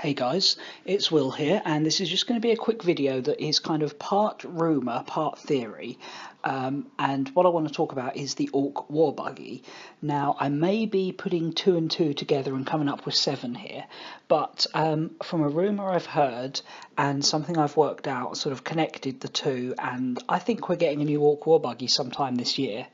Hey guys, it's Will here, and this is just going to be a quick video that is kind of part rumour, part theory. And what I want to talk about is the Ork Warbuggy. Now, I may be putting 2 and 2 together and coming up with 7 here, but from a rumour I've heard and something I've worked out, sort of connected the two, and I think we're getting a new Ork Warbuggy sometime this year.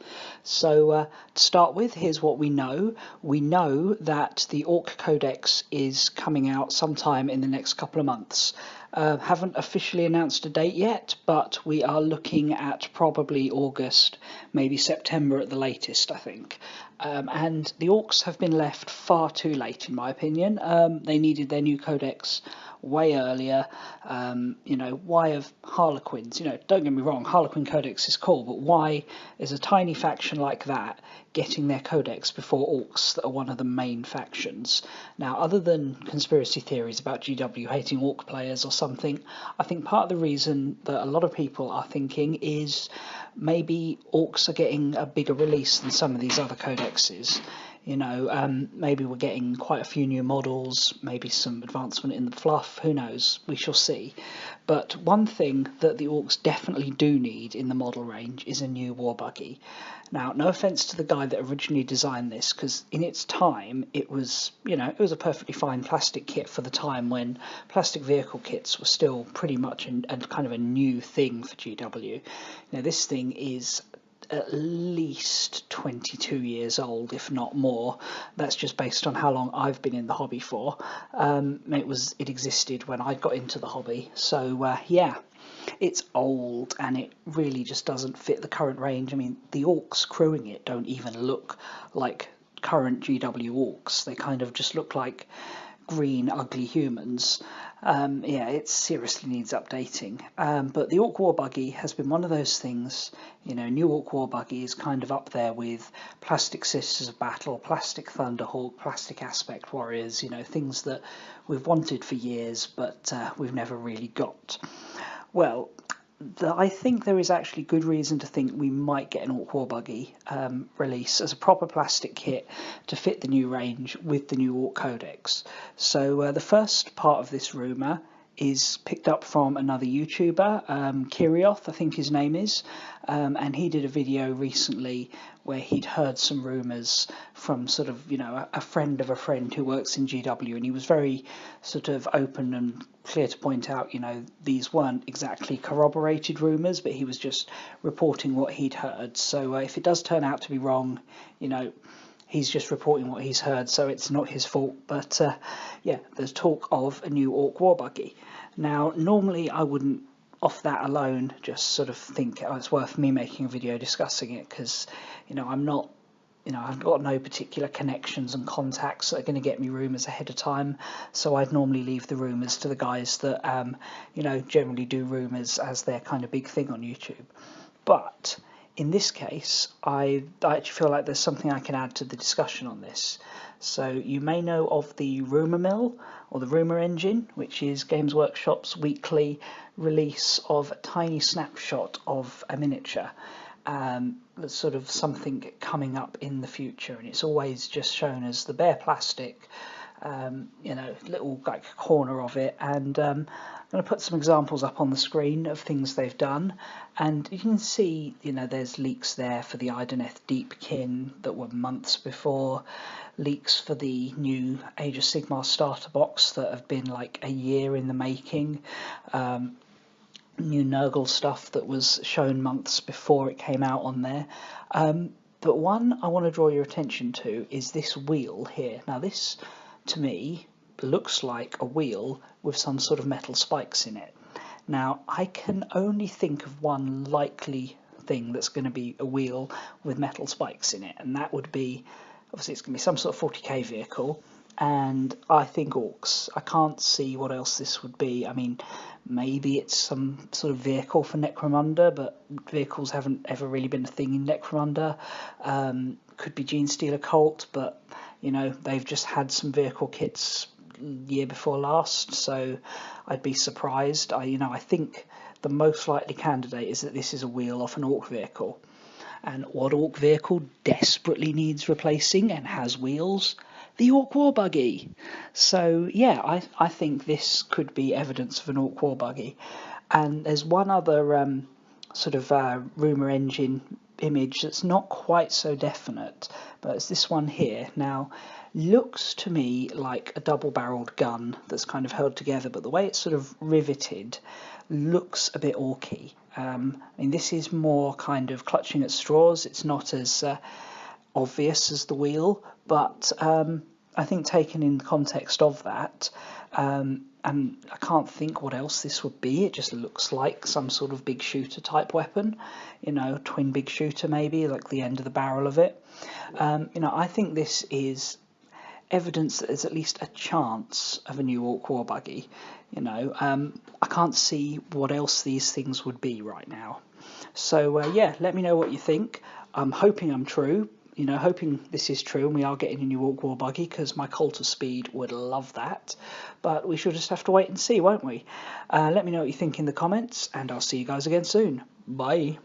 So to start with, here's what we know. We know that the Ork codex is coming out sometime in the next couple of months. Haven't officially announced a date yet, but we are looking at probably August, maybe September at the latest, I think. And the Orks have been left far too late, in my opinion. They needed their new codex way earlier. Why have Harlequins? Don't get me wrong, Harlequin codex is cool, but why is a tiny faction like that getting their codex before Orks that are one of the main factions? Now, other than conspiracy theories about GW hating Ork players or something, I think part of the reason that a lot of people are thinking is maybe Orks are getting a bigger release than some of these other codexes. Maybe we're getting quite a few new models, maybe some advancement in the fluff, who knows, we shall see. But one thing that the Orks definitely do need in the model range is a new Warbuggy. Now, no offence to the guy that originally designed this, because in its time it was, it was a perfectly fine plastic kit for the time when plastic vehicle kits were still pretty much and kind of a new thing for GW. This thing is at least 22 years old, if not more. That's just based on how long I've been in the hobby for. It existed when I got into the hobby, so yeah, it's old and it really just doesn't fit the current range. I mean, the Orks crewing it don't even look like current GW Orks. They kind of just look like green ugly humans. Yeah, it seriously needs updating. But the Ork Warbuggy has been one of those things. New Ork Warbuggy is kind of up there with Plastic Sisters of Battle, Plastic Thunderhawk, Plastic Aspect Warriors, things that we've wanted for years but we've never really got. Well, I think there is actually good reason to think we might get an Ork Warbuggy release as a proper plastic kit to fit the new range with the new Ork Codex. So the first part of this rumour is picked up from another YouTuber, Kirioth, I think his name is, and he did a video recently where he'd heard some rumours from sort of, a friend of a friend who works in GW, and he was very sort of open and clear to point out, these weren't exactly corroborated rumours, but he was just reporting what he'd heard. So if it does turn out to be wrong, he's just reporting what he's heard, so it's not his fault. But yeah, there's talk of a new Ork Warbuggy. Now, normally I wouldn't, off that alone, just sort of think, oh, it's worth me making a video discussing it, because I'm not, I've got no particular connections and contacts that are going to get me rumours ahead of time, so I'd normally leave the rumours to the guys that generally do rumours as their kind of big thing on YouTube. But in this case, I actually feel like there's something I can add to the discussion on this. So you may know of the rumour mill, or the rumour engine, which is Games Workshop's weekly release of a tiny snapshot of a miniature. That's sort of something coming up in the future, and it's always just shown as the bare plastic, little like corner of it. And I'm going to put some examples up on the screen of things they've done, and you can see there's leaks there for the Ideneth Deepkin that were months before, leaks for the new Age of Sigmar starter box that have been like a year in the making, new Nurgle stuff that was shown months before it came out on there. But one I want to draw your attention to is this wheel here. Now this, to me, looks like a wheel with some sort of metal spikes in it. Now, I can only think of one likely thing that's going to be a wheel with metal spikes in it, and that would be, obviously it's going to be some sort of 40k vehicle, and I think Orks. I can't see what else this would be. I mean, maybe it's some sort of vehicle for Necromunda, but vehicles haven't ever really been a thing in Necromunda. Could be Genestealer Cult, but they've just had some vehicle kits year before last, so I'd be surprised. I think the most likely candidate is that this is a wheel off an Ork vehicle. And what Ork vehicle desperately needs replacing and has wheels? the Ork Warbuggy. So yeah, I think this could be evidence of an Ork Warbuggy. And there's one other sort of rumour engine image that's not quite so definite, but it's this one here. Now, looks to me like a double-barreled gun that's kind of held together, but the way it's sort of riveted looks a bit orky. I mean, this is more kind of clutching at straws. It's not as obvious as the wheel, but I think taken in the context of that, and I can't think what else this would be. It just looks like some sort of big shooter type weapon, you know, twin big shooter maybe, like the end of the barrel of it. You know, I think this is evidence that there's at least a chance of a new Ork Warbuggy. You know, I can't see what else these things would be right now. So yeah, let me know what you think. I'm hoping I'm true. You know, hoping this is true and we are getting a new Ork Warbuggy, because my Cult of Speed would love that. But we shall just have to wait and see, won't we? Let me know what you think in the comments, and I'll see you guys again soon. Bye.